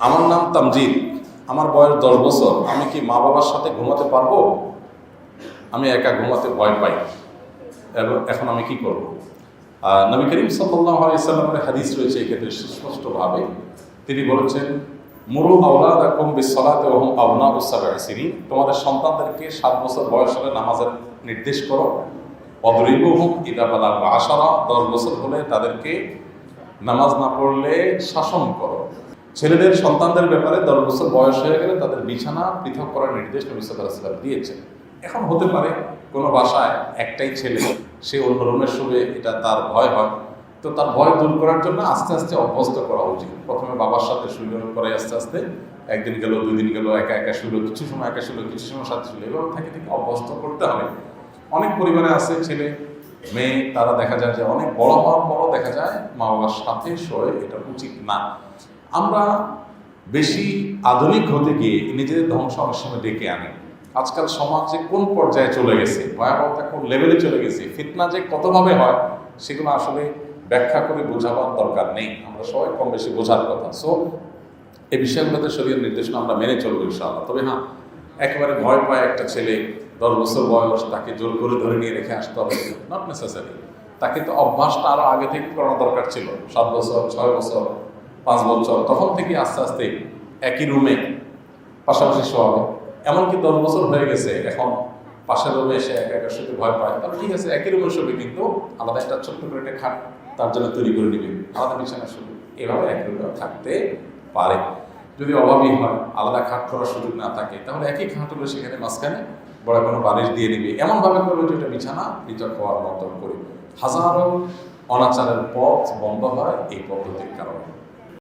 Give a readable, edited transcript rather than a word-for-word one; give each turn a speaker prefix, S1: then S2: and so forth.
S1: আমার নাম তামজিদ, আমার বয়স 10 বছর, আমি কি মা বাবার সাথে ঘুমাতে পারবো? আমি একা ঘুমাতে ভয় পাই, এবং এখন আমি কি করব? নবী করিম সাল্লাল্লাহু আলাইহি সাল্লামের হাদিস রয়েছে এক্ষেত্রে সুস্পষ্টভাবে। তিনি বলেছেন, মুরু আওলাদাকুম বিসসালাতি ওয়া হুম আবনাউ সাব'i সিনিন, তোমাদের সন্তানদেরকে 7 বছর বয়স হলে নামাজের নির্দেশ করো। ওয়াদরিবুহুম ইযা বালাগু 10, 10 বছর হলে তাদেরকে নামাজ না পড়লে শাসন করো। ছেলেদের সন্তানদের ব্যাপারে 10 বছর বয়স হয়ে গেলে তাদের বিছানা পৃথক করার নির্দেশ নবী সাল্লাল্লাহু আলাইহি ওয়াসাল্লাম দিয়েছেন। এখন হতে পারে কোনো বাসায় একটাই ছেলে, সে অন্য রুমে শুবে, এটা তার ভয় হয়। তো তার ভয় দূর করার জন্য আস্তে আস্তে অভ্যস্ত করা উচিত। প্রথমে বাবার সাথে শুলো, পরে আস্তে আস্তে একদিন গেল, 2 দিন গেল, একা একা শুলো, কিছু সময় একা শুলো, কিছু সময় সাথে শুলো, এভাবে থেকে থেকে অভ্যস্ত করতে হবে। অনেক পরিবারে আছে ছেলে মেয়ে, তারা দেখা যায় যে অনেক বড় হওয়ার পরও দেখা যায় মা বাবার সাথে শোয়, এটা উচিত না। আমরা বেশি আধুনিক হতে গিয়ে নিজেদের ধ্বংস অনেক সময় ডেকে আনি। আজকাল সমাজে কোন পর্যায়ে চলে গেছে, ভয়াবহতা কোন লেভেলে চলে গেছে, ফিতনা যে কতভাবে হয়, সেগুলো আসলে ব্যাখ্যা করে বোঝাবার দরকার নেই। আমরা সবাই কম বেশি বোঝার কথা। সো এই বিষয়গুলোতে শরীয়তের নির্দেশনা আমরা মেনে চলবো ইনশাআল্লাহ। তবে হ্যাঁ, একেবারে ভয় পায় একটা ছেলে, 10 বছর বয়স, তাকে জোর করে ধরে নিয়ে রেখে আসতে হবে, নট নেসেসারি। তাকে তো অভ্যাসটা আরও আগে থেকে করানো দরকার ছিল। 7 বছর, 6 বছর, 5 বছর, তখন থেকে আস্তে আস্তে একই রুমে পাশাপাশি শোয়াবে। এমনকি 10 বছর হয়ে গেছে, এখন পাশের রুমে এসে একা একা শুতে ভয় পায়, তাহলে ঠিক আছে, একই রুমে শুবে, কিন্তু আলাদা একটা ছোট্ট করে একটা খাট তার জন্য তৈরি করে নেবে, আলাদা বিছানা শুবে। এভাবে একই রুমে থাকতে পারে। যদি অভাবী হয়, আলাদা খাট করার সুযোগ না থাকে, তাহলে একই খাট হলে সেখানে মাঝখানে বড় কোনো বালিশ দিয়ে নিবে, এমনভাবে করবে যে এটা বিছানা পৃথক হওয়ার মতো করে। হাজারো অনাচারের পথ বন্ধ হয় এই পদ্ধতির কারণে।